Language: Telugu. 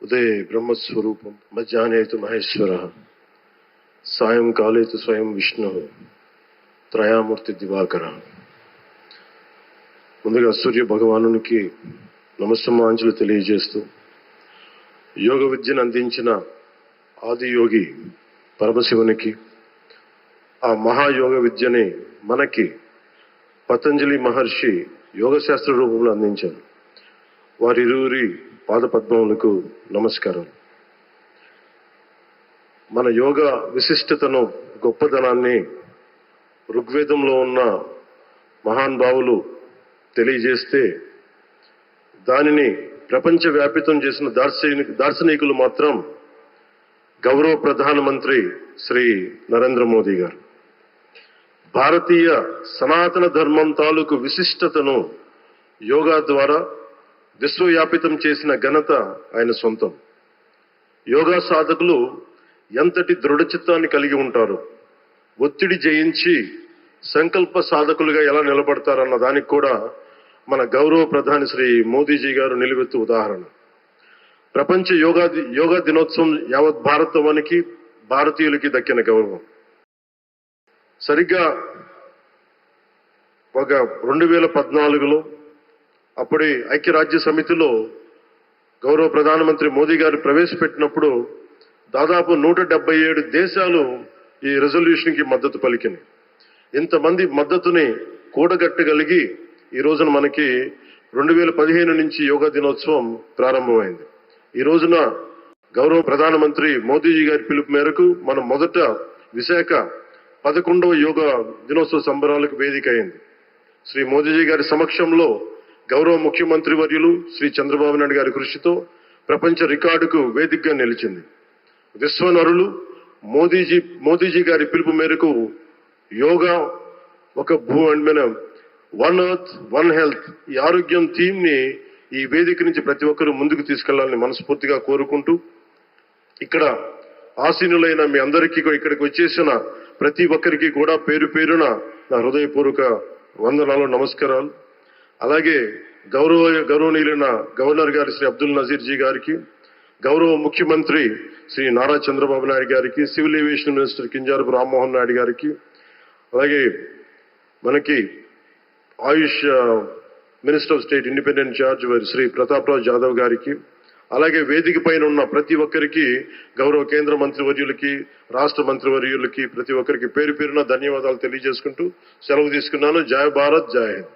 ఉదయే బ్రహ్మస్వరూపం మధ్యాహ్నే తు మహేశ్వరః సాయంకాలే తు స్వయం విష్ణుః త్రయామూర్తి దివాకర. ముందుగా సూర్య భగవానునికి నమస్సమాంజలు తెలియజేస్తూ యోగ విద్యను అందించిన ఆదియోగి పరమశివునికి, ఆ మహాయోగ విద్యని మనకి పతంజలి మహర్షి యోగశాస్త్ర రూపంలో అందించారు. వారిరువురి పాదపద్మములకు నమస్కారం. మన యోగ విశిష్టతను, గొప్పదనాన్ని ఋగ్వేదంలో ఉన్న మహానుభావులు తెలియజేస్తే దానిని ప్రపంచవ్యాపితం చేసిన దార్శనికులు మాత్రం గౌరవ ప్రధానమంత్రి శ్రీ నరేంద్ర మోదీ గారు. భారతీయ సనాతన ధర్మం తాలూకు విశిష్టతను యోగా ద్వారా విశ్వవ్యాపితం చేసిన ఘనత ఆయన సొంతం. యోగా సాధకులు ఎంతటి దృఢచిత్తాన్ని కలిగి ఉంటారు, ఒత్తిడి జయించి సంకల్ప సాధకులుగా ఎలా నిలబడతారన్న దానికి కూడా మన గౌరవ ప్రధాని శ్రీ మోదీజీ గారు నిలువెత్తు ఉదాహరణ. ప్రపంచ యోగా దినోత్సవం యావత్ భారతవానికి, భారతీయులకి దక్కిన గౌరవం. సరిగ్గా ఒక 2014లో అప్పుడే ఐక్యరాజ్య సమితిలో గౌరవ ప్రధానమంత్రి మోదీ గారు ప్రవేశపెట్టినప్పుడు దాదాపు 177 దేశాలు ఈ రెజల్యూషన్కి మద్దతు పలికినాయి. ఇంతమంది మద్దతుని కూడగట్టగలిగి ఈ రోజున మనకి 2015 నుంచి యోగా దినోత్సవం ప్రారంభమైంది. ఈ రోజున గౌరవ ప్రధానమంత్రి మోదీజీ గారి పిలుపు మేరకు మనం మొదట విశాఖ 11వ యోగా దినోత్సవ సంబరాలకు వేదిక అయింది. శ్రీ మోదీజీ గారి సమక్షంలో గౌరవ ముఖ్యమంత్రి వర్యులు శ్రీ చంద్రబాబు నాయుడు గారి కృషితో ప్రపంచ రికార్డుకు వేదికగా నిలిచింది. విశ్వనరులు మోదీజీ గారి పిలుపు మేరకు యోగా ఒక వన్ ఎర్త్ వన్ హెల్త్, ఈ ఆరోగ్యం థీమ్ ని ఈ వేదిక నుంచి ప్రతి ఒక్కరూ ముందుకు తీసుకెళ్లాలని మనస్ఫూర్తిగా కోరుకుంటూ, ఇక్కడ ఆసీనులైన మీ అందరికీ, ఇక్కడికి వచ్చేసిన ప్రతి ఒక్కరికి కూడా పేరు పేరున నా హృదయపూర్వక వందనాలు, నమస్కారాలు. అలాగే గౌరవనీయులైన గవర్నర్ గారి శ్రీ అబ్దుల్ నజీర్ జీ గారికి, గౌరవ ముఖ్యమంత్రి శ్రీ నారా చంద్రబాబు నాయుడు గారికి, civil aviation minister Kinjarapu Rammohan Naidu గారికి, అలాగే మనకి Ayush minister of state independent charge Shri Prataprao Jadhav గారికి, అలాగే వేదిక పైన ఉన్న ప్రతి ఒక్కరికి, గౌరవ కేంద్ర మంత్రివర్యులకి, రాష్ట్ర మంత్రివర్యులకి, ప్రతి ఒక్కరికి పేరు పేరున ధన్యవాదాలు తెలియజేసుకుంటూ సెలవు తీసుకున్నాను. జై భారత్, జై హింద్.